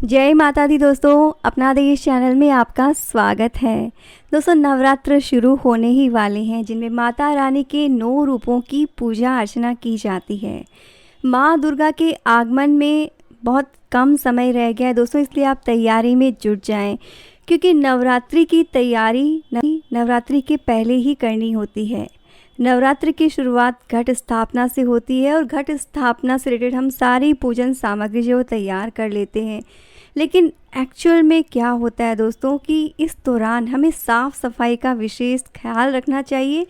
जय माता दी दोस्तों, अपना देश चैनल में आपका स्वागत है। दोस्तों, नवरात्र शुरू होने ही वाले हैं जिनमें माता रानी के 9 रूपों की पूजा अर्चना की जाती है। माँ दुर्गा के आगमन में बहुत कम समय रह गया है दोस्तों, इसलिए आप तैयारी में जुट जाएं, क्योंकि नवरात्रि की तैयारी नवरात्रि के पहले ही करनी होती है। नवरात्र की शुरुआत घट स्थापना से होती है और घट स्थापना से रिलेटेड हम सारी पूजन सामग्री जो तैयार कर लेते हैं। लेकिन एक्चुअल में क्या होता है दोस्तों कि इस दौरान हमें साफ़ सफाई का विशेष ख्याल रखना चाहिए,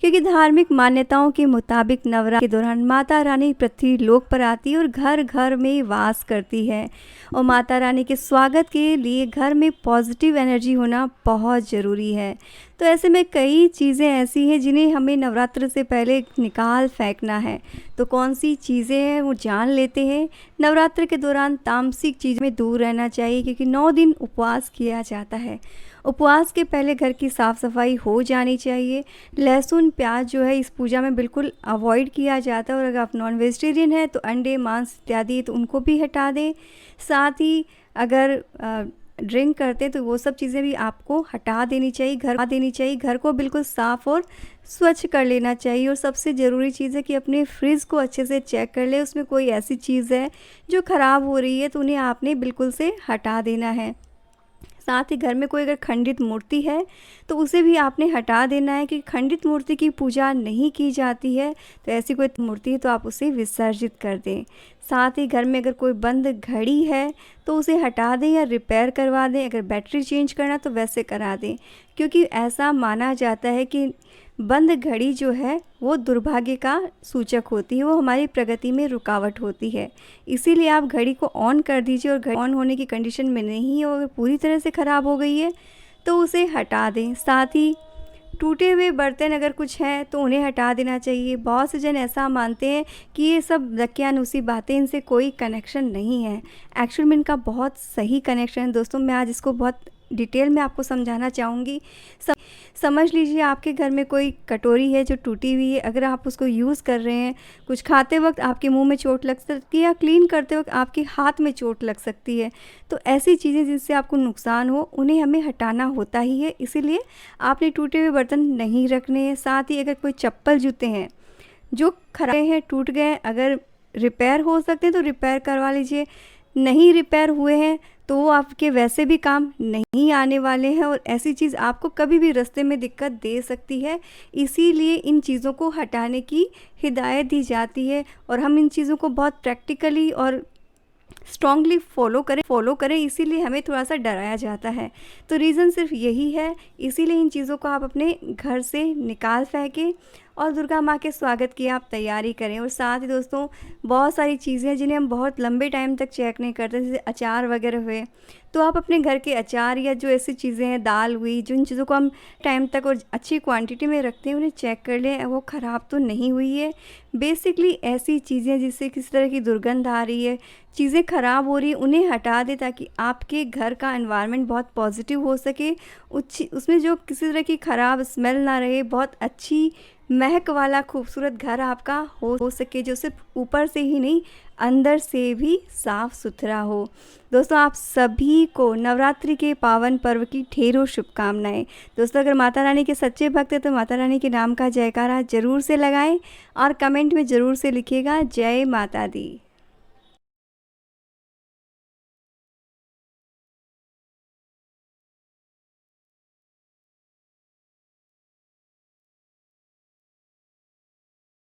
क्योंकि धार्मिक मान्यताओं के मुताबिक नवरात्र के दौरान माता रानी पृथ्वी लोक पर आती है और घर घर में वास करती है। और माता रानी के स्वागत के लिए घर में पॉजिटिव एनर्जी होना बहुत ज़रूरी है। तो ऐसे में कई चीज़ें ऐसी हैं जिन्हें हमें नवरात्र से पहले निकाल फेंकना है। तो कौन सी चीज़ें हैं वो जान लेते हैं। नवरात्र के दौरान तामसिक चीज़ में दूर रहना चाहिए, क्योंकि 9 दिन उपवास किया जाता है। उपवास के पहले घर की साफ़ सफाई हो जानी चाहिए। लहसुन प्याज जो है इस पूजा में बिल्कुल अवॉइड किया जाता है। और अगर आप नॉन वेजिटेरियन हैं तो अंडे मांस इत्यादि तो उनको भी हटा दें। साथ ही अगर ड्रिंक करते तो वो सब चीज़ें भी आपको हटा देनी चाहिए। घर को बिल्कुल साफ़ और स्वच्छ कर लेना चाहिए। और सबसे ज़रूरी चीज़ है कि अपने फ्रिज को अच्छे से चेक कर ले, उसमें कोई ऐसी चीज़ है जो ख़राब हो रही है तो उन्हें आपने बिल्कुल से हटा देना है। साथ ही घर में कोई अगर खंडित मूर्ति है तो उसे भी आपने हटा देना है, कि खंडित मूर्ति की पूजा नहीं की जाती है। तो ऐसी कोई मूर्ति है तो आप उसे विसर्जित कर दें। साथ ही घर में अगर कोई बंद घड़ी है तो उसे हटा दें या रिपेयर करवा दें। अगर बैटरी चेंज करना तो वैसे करा दें, क्योंकि ऐसा माना जाता है कि बंद घड़ी जो है वो दुर्भाग्य का सूचक होती है, वो हमारी प्रगति में रुकावट होती है। इसीलिए आप घड़ी को ऑन कर दीजिए, और घड़ी ऑन होने की कंडीशन में नहीं है और अगर पूरी तरह से ख़राब हो गई है तो उसे हटा दें। साथ ही टूटे हुए बर्तन अगर कुछ हैं तो उन्हें हटा देना चाहिए। बहुत से जन ऐसा मानते हैं कि ये सब दकियानूसी बातें, इनसे कोई कनेक्शन नहीं है। एक्चुअल में इनका बहुत सही कनेक्शन है दोस्तों। मैं आज इसको बहुत डिटेल में आपको समझाना चाहूँगी। समझ लीजिए, आपके घर में कोई कटोरी है जो टूटी हुई है। अगर आप उसको यूज़ कर रहे हैं, कुछ खाते वक्त आपके मुंह में चोट लग सकती है या क्लीन करते वक्त आपके हाथ में चोट लग सकती है। तो ऐसी चीज़ें जिनसे आपको नुकसान हो उन्हें हमें हटाना होता ही है। इसीलिए आपने टूटे हुए बर्तन नहीं रखने हैं। साथ ही अगर कोई चप्पल जूते हैं जो खराब हैं, टूट गए, अगर रिपेयर हो सकते हैं तो रिपेयर करवा लीजिए। नहीं रिपेयर हुए हैं तो वो आपके वैसे भी काम नहीं आने वाले हैं, और ऐसी चीज़ आपको कभी भी रास्ते में दिक्कत दे सकती है। इसीलिए इन चीज़ों को हटाने की हिदायत दी जाती है, और हम इन चीज़ों को बहुत प्रैक्टिकली और स्ट्रॉन्गली फॉलो करें, इसीलिए हमें थोड़ा सा डराया जाता है। तो रीज़न सिर्फ यही है। इसीलिए इन चीज़ों को आप अपने घर से निकाल फेंकें और दुर्गा माँ के स्वागत की आप तैयारी करें। और साथ ही दोस्तों, बहुत सारी चीज़ें हैं जिन्हें हम बहुत लंबे टाइम तक चेक नहीं करते, जैसे अचार वगैरह हुए, तो आप अपने घर के अचार या जो ऐसी चीज़ें हैं, दाल हुई, जिन चीज़ों को हम टाइम तक और अच्छी क्वांटिटी में रखते हैं, उन्हें चेक कर लें वो ख़राब तो नहीं हुई है। बेसिकली ऐसी चीज़ें जिससे किसी तरह की दुर्गंध आ रही है, चीज़ें ख़राब हो रही हैं, उन्हें हटा दें, ताकि आपके घर का एनवायरनमेंट बहुत पॉजिटिव हो सके। उसमें जो किसी तरह की ख़राब स्मेल ना रहे, बहुत अच्छी महक वाला खूबसूरत घर आपका हो सके, जो सिर्फ ऊपर से ही नहीं अंदर से भी साफ़ सुथरा हो। दोस्तों, आप सभी को नवरात्रि के पावन पर्व की ढेरों शुभकामनाएं। दोस्तों, अगर माता रानी के सच्चे भक्त हैं तो माता रानी के नाम का जयकारा ज़रूर से लगाएं और कमेंट में ज़रूर से लिखिएगा, जय माता दी।